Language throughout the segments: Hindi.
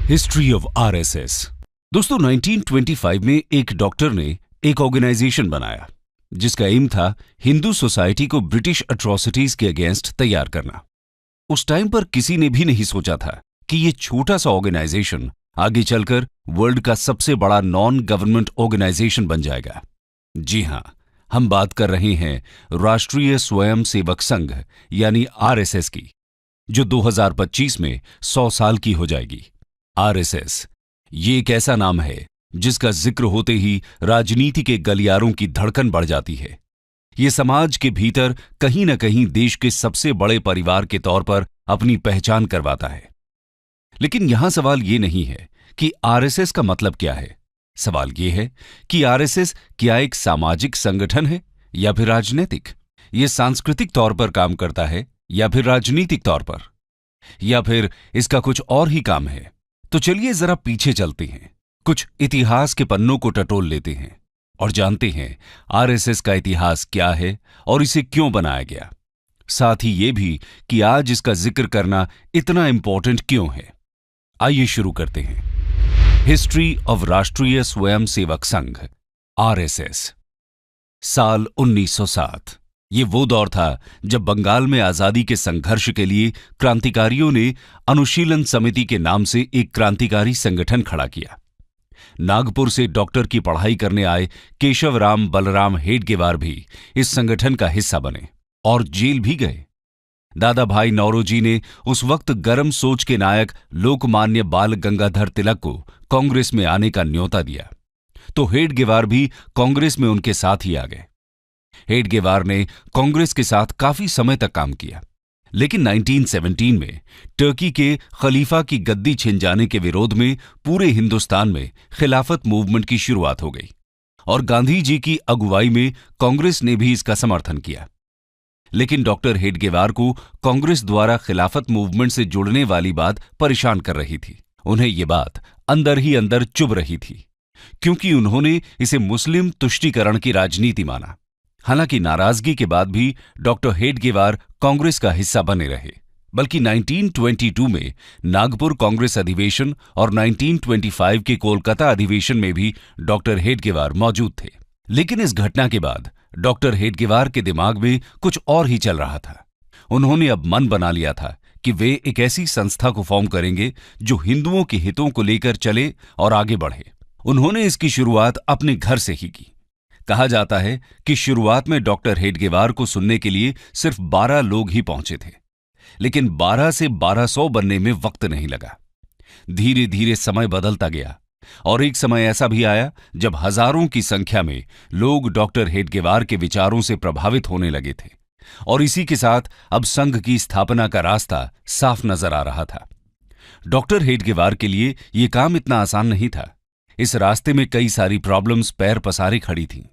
History of RSS. दोस्तों 1925 में एक डॉक्टर ने एक ऑर्गेनाइजेशन बनाया जिसका एम था हिंदू सोसाइटी को ब्रिटिश अट्रॉसिटीज के अगेंस्ट तैयार करना। उस टाइम पर किसी ने भी नहीं सोचा था कि ये छोटा सा ऑर्गेनाइजेशन आगे चलकर वर्ल्ड का सबसे बड़ा नॉन गवर्नमेंट ऑर्गेनाइजेशन बन जाएगा। जी हां, हम बात कर रहे हैं राष्ट्रीय स्वयं सेवक संघ यानी आरएसएस की, जो 2025 में 100 साल की हो जाएगी। आरएसएस ये एक ऐसा नाम है जिसका जिक्र होते ही राजनीति के गलियारों की धड़कन बढ़ जाती है। ये समाज के भीतर कहीं न कहीं देश के सबसे बड़े परिवार के तौर पर अपनी पहचान करवाता है। लेकिन यहां सवाल ये नहीं है कि आरएसएस का मतलब क्या है। सवाल ये है कि आरएसएस क्या एक सामाजिक संगठन है या फिर राजनीतिक? ये सांस्कृतिक तौर पर काम करता है या फिर राजनीतिक तौर पर, या फिर इसका कुछ और ही काम है? तो चलिए जरा पीछे चलते हैं, कुछ इतिहास के पन्नों को टटोल लेते हैं और जानते हैं आरएसएस का इतिहास क्या है और इसे क्यों बनाया गया। साथ ही ये भी कि आज इसका जिक्र करना इतना इंपॉर्टेंट क्यों है। आइए शुरू करते हैं। हिस्ट्री ऑफ राष्ट्रीय स्वयं सेवक संघ आरएसएस। साल 1907। ये वो दौर था जब बंगाल में आजादी के संघर्ष के लिए क्रांतिकारियों ने अनुशीलन समिति के नाम से एक क्रांतिकारी संगठन खड़ा किया। नागपुर से डॉक्टर की पढ़ाई करने आए केशवराम बलराम हेडगेवार भी इस संगठन का हिस्सा बने और जेल भी गए। दादा भाई नौरोजी ने उस वक्त गर्म सोच के नायक लोकमान्य बाल गंगाधर तिलक को कांग्रेस में आने का न्योता दिया, तो हेडगेवार भी कांग्रेस में उनके साथ ही आ गए। हेडगेवार ने कांग्रेस के साथ काफी समय तक काम किया, लेकिन 1917 में टर्की के खलीफा की गद्दी छिन जाने के विरोध में पूरे हिंदुस्तान में खिलाफत मूवमेंट की शुरुआत हो गई और गांधी जी की अगुवाई में कांग्रेस ने भी इसका समर्थन किया। लेकिन डॉक्टर हेडगेवार को कांग्रेस द्वारा खिलाफत मूवमेंट से जुड़ने वाली बात परेशान कर रही थी। उन्हें ये बात अंदर ही अंदर चुभ रही थी, क्योंकि उन्होंने इसे मुस्लिम तुष्टीकरण की राजनीति माना। हालांकि नाराजगी के बाद भी डॉक्टर हेडगेवार कांग्रेस का हिस्सा बने रहे, बल्कि 1922 में नागपुर कांग्रेस अधिवेशन और 1925 के कोलकाता अधिवेशन में भी डॉक्टर हेडगेवार मौजूद थे। लेकिन इस घटना के बाद डॉक्टर हेडगेवार के दिमाग में कुछ और ही चल रहा था। उन्होंने अब मन बना लिया था कि वे एक ऐसी संस्था को फॉर्म करेंगे जो हिंदुओं के हितों को लेकर चले और आगे बढ़े। उन्होंने इसकी शुरुआत अपने घर से ही की। कहा जाता है कि शुरुआत में डॉक्टर हेडगेवार को सुनने के लिए सिर्फ 12 लोग ही पहुंचे थे, लेकिन 12 से 1200 बनने में वक्त नहीं लगा। धीरे धीरे समय बदलता गया और एक समय ऐसा भी आया जब हजारों की संख्या में लोग डॉक्टर हेडगेवार के विचारों से प्रभावित होने लगे थे और इसी के साथ अब संघ की स्थापना का रास्ता साफ नजर आ रहा था। डॉक्टर हेडगेवार के लिए यह काम इतना आसान नहीं था। इस रास्ते में कई सारी प्रॉब्लम्स पैर पसारे खड़ी थीं।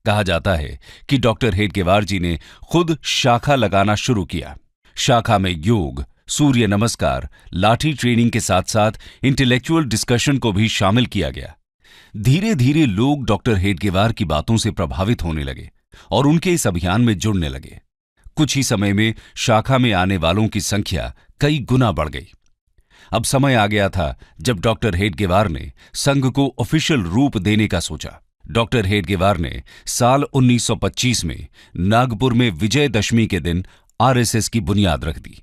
कहा जाता है कि डॉक्टर हेडगेवार जी ने खुद शाखा लगाना शुरू किया। शाखा में योग, सूर्य नमस्कार, लाठी ट्रेनिंग के साथ साथ इंटेलेक्चुअल डिस्कशन को भी शामिल किया गया। धीरे धीरे लोग डॉक्टर हेडगेवार की बातों से प्रभावित होने लगे और उनके इस अभियान में जुड़ने लगे। कुछ ही समय में शाखा में आने वालों की संख्या कई गुना बढ़ गई। अब समय आ गया था जब डॉक्टर हेडगेवार ने संघ को ऑफिशियल रूप देने का सोचा। डॉक्टर हेडगेवार ने साल 1925 में नागपुर में विजयदशमी के दिन आरएसएस की बुनियाद रख दी।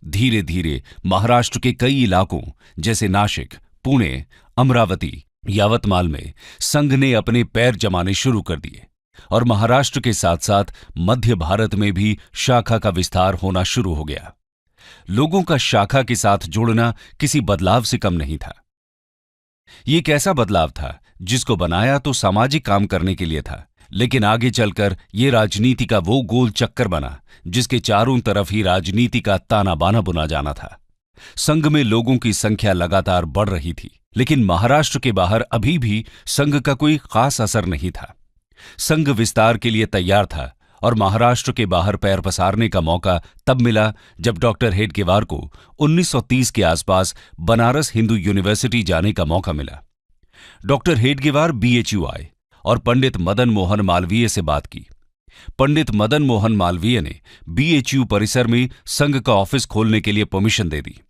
धीरे धीरे महाराष्ट्र के कई इलाकों जैसे नासिक, पुणे, अमरावती, यावतमाल में संघ ने अपने पैर जमाने शुरू कर दिए और महाराष्ट्र के साथ साथ मध्य भारत में भी शाखा का विस्तार होना शुरू हो गया। लोगों का शाखा के साथ जुड़ना किसी बदलाव से कम नहीं था। ये एक ऐसा बदलाव था जिसको बनाया तो सामाजिक काम करने के लिए था, लेकिन आगे चलकर ये राजनीति का वो गोल चक्कर बना जिसके चारों तरफ ही राजनीति का ताना बाना बुना जाना था। संघ में लोगों की संख्या लगातार बढ़ रही थी, लेकिन महाराष्ट्र के बाहर अभी भी संघ का कोई खास असर नहीं था। संघ विस्तार के लिए तैयार था और महाराष्ट्र के बाहर पैर पसारने का मौका तब मिला जब डॉक्टर हेडगेवार को 1930 के आसपास बनारस हिंदू यूनिवर्सिटी जाने का मौका मिला। डॉक्टर हेडगेवार बीएचयू आए और पंडित मदन मोहन मालवीय से बात की। पंडित मदन मोहन मालवीय ने बीएचयू परिसर में संघ का ऑफिस खोलने के लिए परमिशन दे दी।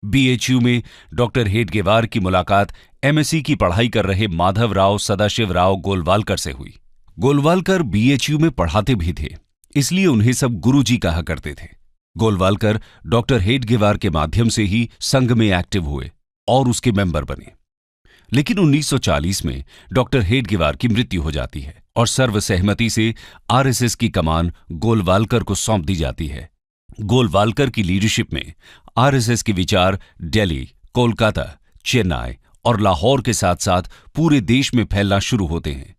बीएचयू में डॉक्टर हेडगेवार की मुलाकात एमएससी की पढ़ाई कर रहे माधवराव सदाशिवराव गोलवालकर से हुई। गोलवालकर बीएचयू में पढ़ाते भी थे, इसलिए उन्हें सब गुरुजी कहा करते थे। गोलवालकर डॉक्टर हेडगेवार के माध्यम से ही संघ में एक्टिव हुए और उसके मेंबर बने। लेकिन 1940 में डॉक्टर हेडगेवार की मृत्यु हो जाती है और सर्वसहमति से आरएसएस की कमान गोलवालकर को सौंप दी जाती है। गोलवालकर की लीडरशिप में आरएसएस के विचार दिल्ली, कोलकाता, चेन्नई और लाहौर के साथ साथ पूरे देश में फैलना शुरू होते हैं।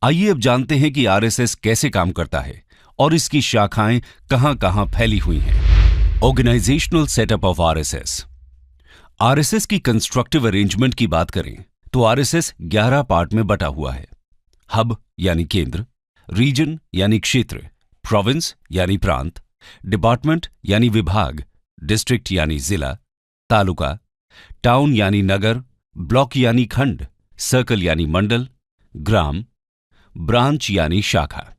आइए अब जानते हैं कि आरएसएस कैसे काम करता है और इसकी शाखाएं कहां-कहां फैली हुई हैं। Organisational setup of RSS. RSS की कंस्ट्रक्टिव अरेंजमेंट की बात करें तो आरएसएस 11 पार्ट में बटा हुआ है। हब यानी केंद्र, रीजन यानी क्षेत्र, प्रोविंस यानी प्रांत, डिपार्टमेंट यानी विभाग, डिस्ट्रिक्ट यानी जिला, तालुका, टाउन यानी नगर, ब्लॉक यानी खंड, सर्कल यानी मंडल, ग्राम, ब्रांच यानी शाखा।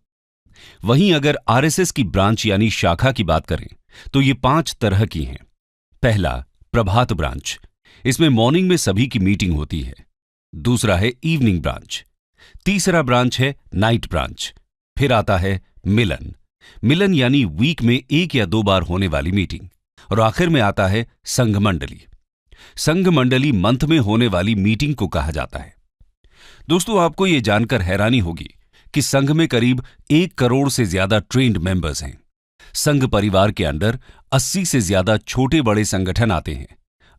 वहीं अगर आरएसएस की ब्रांच यानी शाखा की बात करें तो ये 5 तरह की हैं। पहला, प्रभात ब्रांच, इसमें मॉर्निंग में सभी की मीटिंग होती है। दूसरा है इवनिंग ब्रांच। तीसरा ब्रांच है नाइट ब्रांच। फिर आता है मिलन, मिलन यानी वीक में 1 या 2 बार होने वाली मीटिंग। और आखिर में आता है संघ मंडली। संघ मंडली मंथ में होने वाली मीटिंग को कहा जाता है। दोस्तों, आपको यह जानकर हैरानी होगी कि संघ में करीब 1 करोड़ से ज्यादा ट्रेन्ड मेंबर्स हैं। संघ परिवार के अंडर 80 से ज्यादा छोटे बड़े संगठन आते हैं।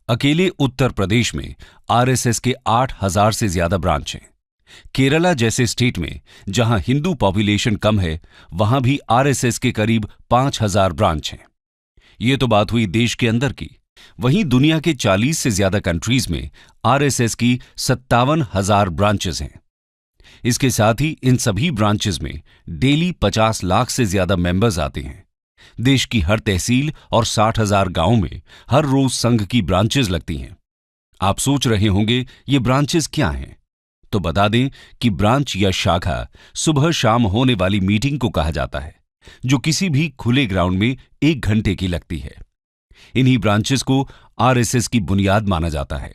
अकेले उत्तर प्रदेश में आरएसएस के 8,000 से ज्यादा ब्रांच हैं। केरला जैसे स्टेट में जहां हिंदू पॉपुलेशन कम है, वहां भी आरएसएस के करीब 5,000 ब्रांच हैं। ये तो बात हुई देश के अंदर की। वहीं दुनिया के 40 से ज्यादा कंट्रीज में आरएसएस की 57,000 ब्रांचेस हैं। इसके साथ ही इन सभी ब्रांचेस में डेली 50 लाख से ज्यादा मेंबर्स आते हैं। देश की हर तहसील और 60,000 गांवों में हर रोज संघ की ब्रांचेस लगती हैं। आप सोच रहे होंगे ये ब्रांचेस क्या हैं? तो बता दें कि ब्रांच या शाखा सुबह शाम होने वाली मीटिंग को कहा जाता है, जो किसी भी खुले ग्राउंड में 1 घंटे की लगती है। इन्हीं ब्रांचेस को आरएसएस की बुनियाद माना जाता है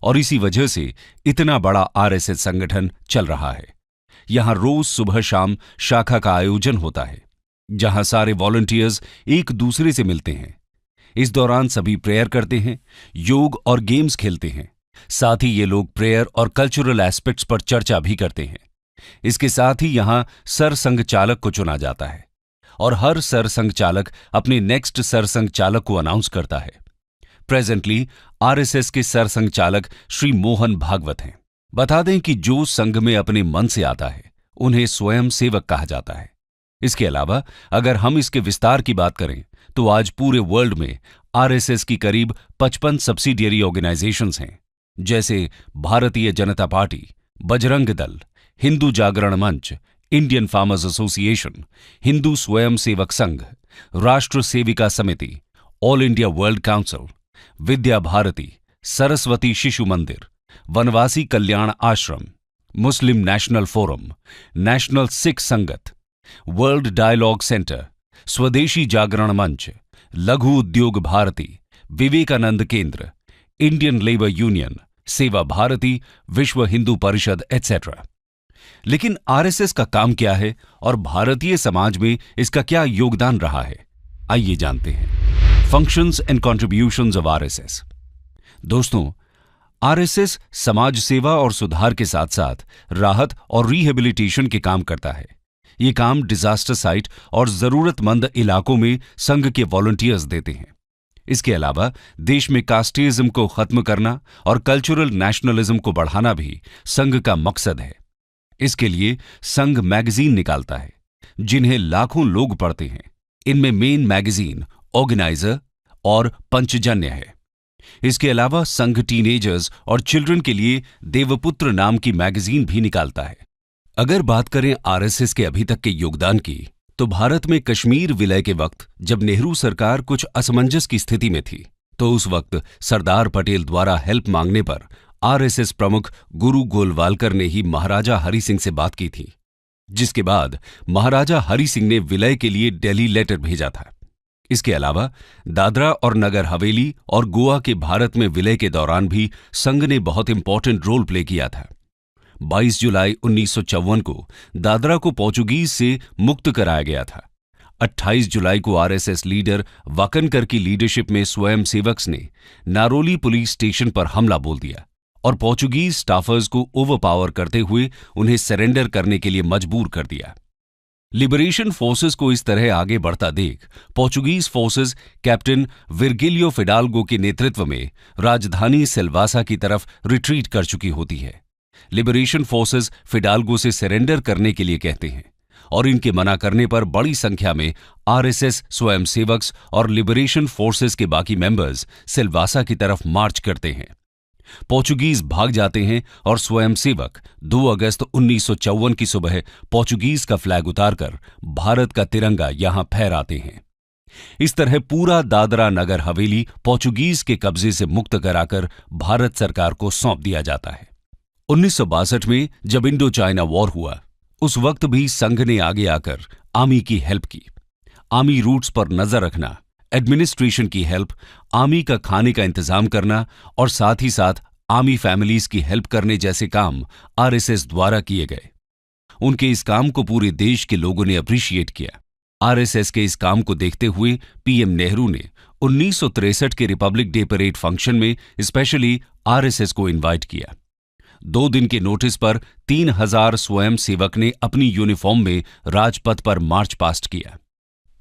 और इसी वजह से इतना बड़ा आरएसएस संगठन चल रहा है। यहां रोज सुबह शाम शाखा का आयोजन होता है, जहां सारे वॉलंटियर्स एक दूसरे से मिलते हैं। इस दौरान सभी प्रेयर करते हैं, योग और गेम्स खेलते हैं। साथ ही ये लोग प्रेयर और कल्चरल एस्पेक्ट्स पर चर्चा भी करते हैं। इसके साथ ही यहां सरसंघ चालक को चुना जाता है और हर सरसंघ चालक अपने नेक्स्ट सरसंघ चालक को अनाउंस करता है। प्रेजेंटली आरएसएस के सरसंघ चालक श्री मोहन भागवत हैं। बता दें कि जो संघ में अपने मन से आता है उन्हें स्वयं सेवक कहा जाता है। इसके अलावा अगर हम इसके विस्तार की बात करें तो आज पूरे वर्ल्ड में आरएसएस की करीब 55 सब्सिडियरी ऑर्गेनाइजेशंस हैं, जैसे भारतीय जनता पार्टी, बजरंग दल, हिंदू जागरण मंच, इंडियन फार्मर्स एसोसिएशन, हिंदू स्वयं सेवक संघ, राष्ट्र सेविका समिति, all India world council, Vidya Bharati, Saraswati Shishu मंदिर, वनवासी कल्याण आश्रम, मुस्लिम नेशनल फोरम, नेशनल सिख संगत, वर्ल्ड डायलॉग सेंटर, स्वदेशी जागरण मंच, लघु उद्योग भारती, विवेकानंद केंद्र, इंडियन लेबर यूनियन, सेवा भारती, विश्व हिंदू परिषद एटसेट्रा। लेकिन आरएसएस का काम क्या है और भारतीय समाज में इसका क्या योगदान रहा है, आइए जानते हैं। Functions and contributions of RSS. दोस्तों, आरएसएस समाज सेवा और सुधार के साथ साथ राहत और रिहेबिलिटेशन के काम करता है। ये काम डिजास्टर साइट और जरूरतमंद इलाकों में संघ के वॉलंटियर्स देते हैं। इसके अलावा देश में कास्टिज्म को खत्म करना और कल्चरल नेशनलिज्म को बढ़ाना भी संघ का मकसद है। इसके लिए संघ मैगजीन निकालता है, जिन्हें लाखों लोग पढ़ते हैं। इनमें मेन मैगजीन ऑर्गेनाइजर और पंचजन्य है। इसके अलावा संघ टीनेजर्स और चिल्ड्रन के लिए देवपुत्र नाम की मैगजीन भी निकालता है। अगर बात करें आरएसएस के अभी तक के योगदान की, तो भारत में कश्मीर विलय के वक्त जब नेहरू सरकार कुछ असमंजस की स्थिति में थी, तो उस वक्त सरदार पटेल द्वारा हेल्प मांगने पर आरएसएस प्रमुख गुरु गोलवालकर ने ही महाराजा हरि सिंह से बात की थी, जिसके बाद महाराजा हरि सिंह ने विलय के लिए दिल्ली लेटर भेजा था। इसके अलावा दादरा और नगर हवेली और गोवा के भारत में विलय के दौरान भी संघ ने बहुत इंपॉर्टेंट रोल प्ले किया था। 22 जुलाई 1954 को दादरा को पोर्चुगीज से मुक्त कराया गया था। 28 जुलाई को आरएसएस लीडर वाकनकर की लीडरशिप में स्वयंसेवक्स ने नारोली पुलिस स्टेशन पर हमला बोल दिया और पोर्चुगीज स्टाफर्स को ओवरपावर करते हुए उन्हें सरेंडर करने के लिए मजबूर कर दिया। लिबरेशन फोर्सेस को इस तरह आगे बढ़ता देख पोर्चुगीज फोर्सेस कैप्टन विर्गिलियो फिडाल्गो के नेतृत्व में राजधानी सिल्वासा की तरफ रिट्रीट कर चुकी होती है। लिबरेशन फोर्सेस फिडाल्गो से सरेंडर करने के लिए कहते हैं और इनके मना करने पर बड़ी संख्या में आरएसएस स्वयंसेवक्स और लिबरेशन फोर्सेस के बाकी मेंबर्स सिल्वासा की तरफ मार्च करते हैं। पोर्चुगीज भाग जाते हैं और स्वयंसेवक 2 अगस्त 1954 की सुबह पोर्चुगीज का फ्लैग उतारकर भारत का तिरंगा यहां फहराते हैं। इस तरह पूरा दादरा नगर हवेली पोर्चुगीज के कब्जे से मुक्त कराकर भारत सरकार को सौंप दिया जाता है। 1962 में जब इंडो चाइना वॉर हुआ, उस वक्त भी संघ ने आगे आकर आर्मी की हेल्प की। आर्मी रूट्स पर नजर रखना, एडमिनिस्ट्रेशन की हेल्प, आर्मी का खाने का इंतजाम करना और साथ ही साथ आर्मी फैमिलीज की हेल्प करने जैसे काम आरएसएस द्वारा किए गए। उनके इस काम को पूरे देश के लोगों ने अप्रिशिएट किया। आरएसएस के इस काम को देखते हुए पीएम नेहरू ने 1963 के रिपब्लिक डे परेड फंक्शन में स्पेशली आरएसएस को इनवाइट किया। 2 दिन के नोटिस पर 3000 स्वयं सेवक ने अपनी यूनिफॉर्म में राजपथ पर मार्च पास्ट किया।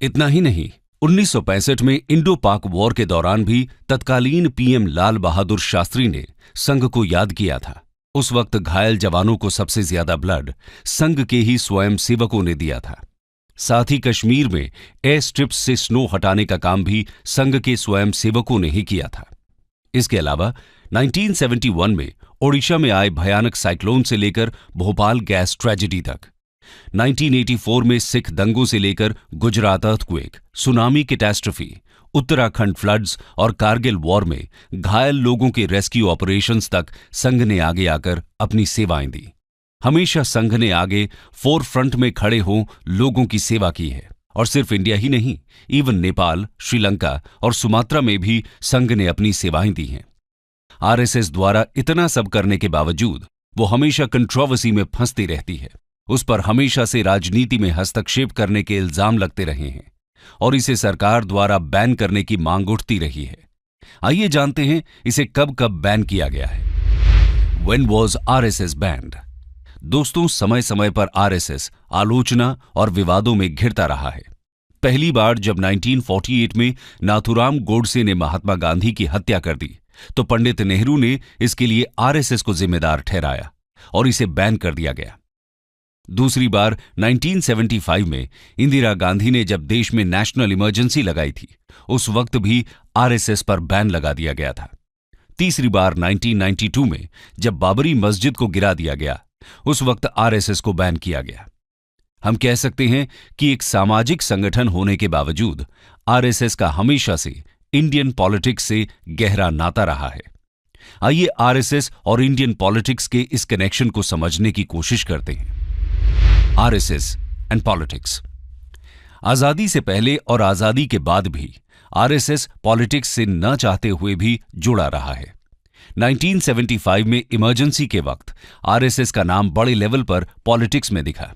इतना ही नहीं, 1965 में इंडो पाक वॉर के दौरान भी तत्कालीन पीएम लाल बहादुर शास्त्री ने संघ को याद किया था। उस वक्त घायल जवानों को सबसे ज्यादा ब्लड संघ के ही स्वयं सेवकों ने दिया था। साथ ही कश्मीर में एयर स्ट्रिप्स से स्नो हटाने का काम भी संघ के स्वयं सेवकों ने ही किया था। इसके अलावा 1971 में ओडिशा में आए भयानक साइक्लोन से लेकर भोपाल गैस ट्रेजेडी तक, 1984 में सिख दंगों से लेकर Gujarat earthquake, tsunami catastrophe, Uttarakhand floods और कारगिल वॉर में घायल लोगों के रेस्क्यू ऑपरेशंस तक संघ ने आगे आकर अपनी सेवाएं दी। हमेशा संघ ने आगे फोर फ्रंट में खड़े हो लोगों की सेवा की है और सिर्फ इंडिया ही नहीं, इवन नेपाल, श्रीलंका और सुमात्रा में भी संघ ने अपनी सेवाएं दी हैं। आरएसएस द्वारा इतना सब करने के बावजूद वो हमेशा कंट्रोवर्सी में फंसती रहती है। उस पर हमेशा से राजनीति में हस्तक्षेप करने के इल्जाम लगते रहे हैं और इसे सरकार द्वारा बैन करने की मांग उठती रही है। आइए जानते हैं इसे कब कब बैन किया गया है। When was RSS banned? दोस्तों, समय समय पर आरएसएस आलोचना और विवादों में घिरता रहा है। पहली बार जब 1948 में नाथुराम गोडसे ने महात्मा गांधी की हत्या कर दी तो पंडित नेहरू ने इसके लिए आरएसएस को जिम्मेदार ठहराया और इसे बैन कर दिया गया। दूसरी बार 1975 में इंदिरा गांधी ने जब देश में नेशनल इमरजेंसी लगाई थी, उस वक्त भी आरएसएस पर बैन लगा दिया गया था। तीसरी बार 1992 में जब बाबरी मस्जिद को गिरा दिया गया, उस वक्त आरएसएस को बैन किया गया। हम कह सकते हैं कि एक सामाजिक संगठन होने के बावजूद आरएसएस का हमेशा से इंडियन पॉलिटिक्स से गहरा नाता रहा है। आइए आरएसएस और इंडियन पॉलिटिक्स के इस कनेक्शन को समझने की कोशिश करते हैं। RSS and politics. आजादी से पहले और आजादी के बाद भी आरएसएस पॉलिटिक्स से न चाहते हुए भी जुड़ा रहा है। 1975 में इमरजेंसी के वक्त आरएसएस का नाम बड़े लेवल पर पॉलिटिक्स में दिखा।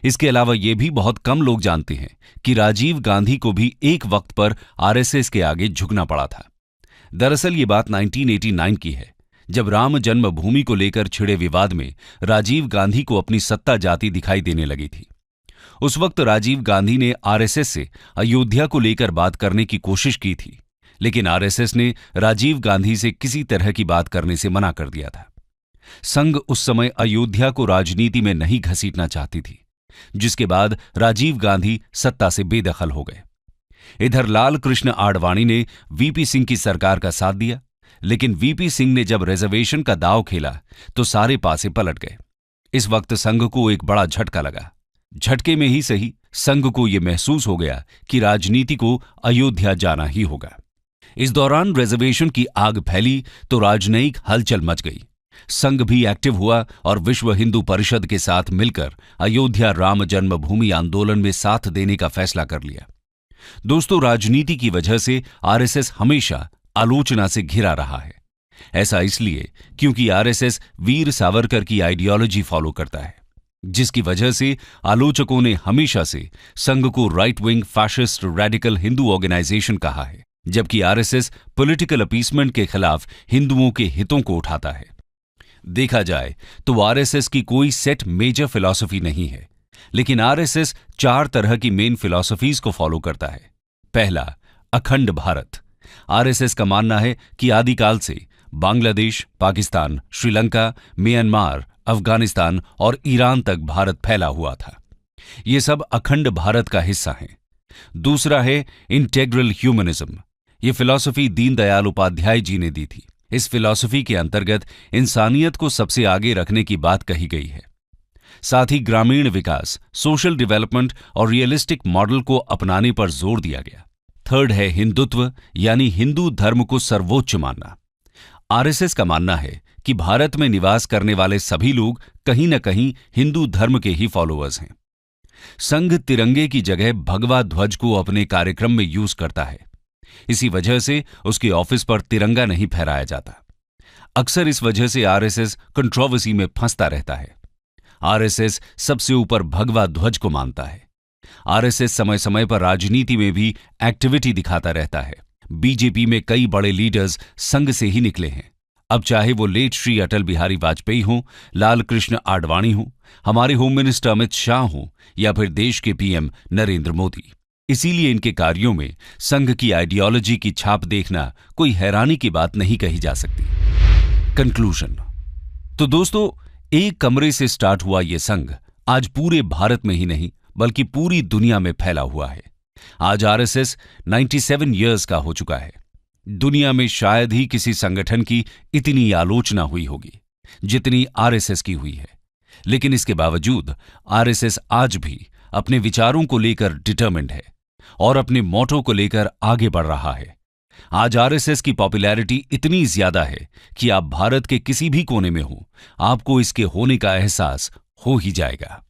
इसके अलावा यह भी बहुत कम लोग जानते हैं कि राजीव गांधी को भी एक वक्त पर आरएसएस के आगे झुकना पड़ा था। दरअसल ये बात 1989 की है, जब राम जन्मभूमि को लेकर छिड़े विवाद में राजीव गांधी को अपनी सत्ता जाती दिखाई देने लगी थी। उस वक्त राजीव गांधी ने आरएसएस से अयोध्या को लेकर बात करने की कोशिश की थी, लेकिन आरएसएस ने राजीव गांधी से किसी तरह की बात करने से मना कर दिया था। संघ उस समय अयोध्या को राजनीति में नहीं घसीटना चाहती थी, जिसके बाद राजीव गांधी सत्ता से बेदखल हो गए। इधर लाल कृष्ण आडवाणी ने वीपी सिंह की सरकार का साथ दिया, लेकिन वीपी सिंह ने जब रिजर्वेशन का दांव खेला तो सारे पासे पलट गए। इस वक्त संघ को एक बड़ा झटका लगा। झटके में ही सही, संघ को यह महसूस हो गया कि राजनीति को अयोध्या जाना ही होगा। इस दौरान रिजर्वेशन की आग फैली तो राजनयिक हलचल मच गई। संघ भी एक्टिव हुआ और विश्व हिंदू परिषद के साथ मिलकर अयोध्या राम जन्मभूमि आंदोलन में साथ देने का फैसला कर लिया। दोस्तों, राजनीति की वजह से आरएसएस हमेशा आलोचना से घिरा रहा है। ऐसा इसलिए क्योंकि आरएसएस वीर सावरकर की आइडियोलॉजी फॉलो करता है, जिसकी वजह से आलोचकों ने हमेशा से संघ को right wing fascist radical Hindu organisation कहा है, जबकि आरएसएस पॉलिटिकल अपीसमेंट के खिलाफ हिंदुओं के हितों को उठाता है। देखा जाए तो आरएसएस की कोई सेट मेजर फिलॉसफी नहीं है, लेकिन आरएसएस 4 तरह की मेन फिलॉसफीज को फॉलो करता है। पहला, अखंड भारत। आरएसएस का मानना है कि आदिकाल से बांग्लादेश, पाकिस्तान, श्रीलंका, म्यांमार, अफगानिस्तान और ईरान तक भारत फैला हुआ था। ये सब अखंड भारत का हिस्सा हैं। दूसरा है इंटेग्रल ह्यूमनिज्म। ये फिलॉसफी दीनदयाल उपाध्याय जी ने दी थी। इस फिलॉसफी के अंतर्गत इंसानियत को सबसे आगे रखने की बात कही गई है। साथ ही ग्रामीण विकास, सोशल डेवलपमेंट और रियलिस्टिक मॉडल को अपनाने पर जोर दिया गया। थर्ड है हिंदुत्व, यानी हिंदू धर्म को सर्वोच्च मानना। आरएसएस का मानना है कि भारत में निवास करने वाले सभी लोग कहीं न कहीं हिंदू धर्म के ही फॉलोअर्स हैं। संघ तिरंगे की जगह भगवा ध्वज को अपने कार्यक्रम में यूज करता है। इसी वजह से उसके ऑफिस पर तिरंगा नहीं फहराया जाता। अक्सर इस वजह से आरएसएस कंट्रोवर्सी में फंसता रहता है। आरएसएस सबसे ऊपर भगवा ध्वज को मानता है। आरएसएस समय समय पर राजनीति में भी एक्टिविटी दिखाता रहता है। बीजेपी में कई बड़े लीडर्स संघ से ही निकले हैं। अब चाहे वो लेट श्री अटल बिहारी वाजपेयी हों, लाल कृष्ण आडवाणी हों, हमारे होम मिनिस्टर अमित शाह हों या फिर देश के पीएम नरेंद्र मोदी। इसीलिए इनके कार्यों में संघ की आइडियोलॉजी की छाप देखना कोई हैरानी की बात नहीं कही जा सकती। कंक्लूजन। तो दोस्तों, एक कमरे से स्टार्ट हुआ यह संघ आज पूरे भारत में ही नहीं बल्कि पूरी दुनिया में फैला हुआ है। आज आरएसएस 97 इयर्स का हो चुका है। दुनिया में शायद ही किसी संगठन की इतनी आलोचना हुई होगी जितनी आरएसएस की हुई है, लेकिन इसके बावजूद आरएसएस आज भी अपने विचारों को लेकर डिटरमिन्ड है और अपने मोटो को लेकर आगे बढ़ रहा है। आज आरएसएस की पॉपुलैरिटी इतनी ज्यादा है कि आप भारत के किसी भी कोने में हो, आपको इसके होने का एहसास हो ही जाएगा।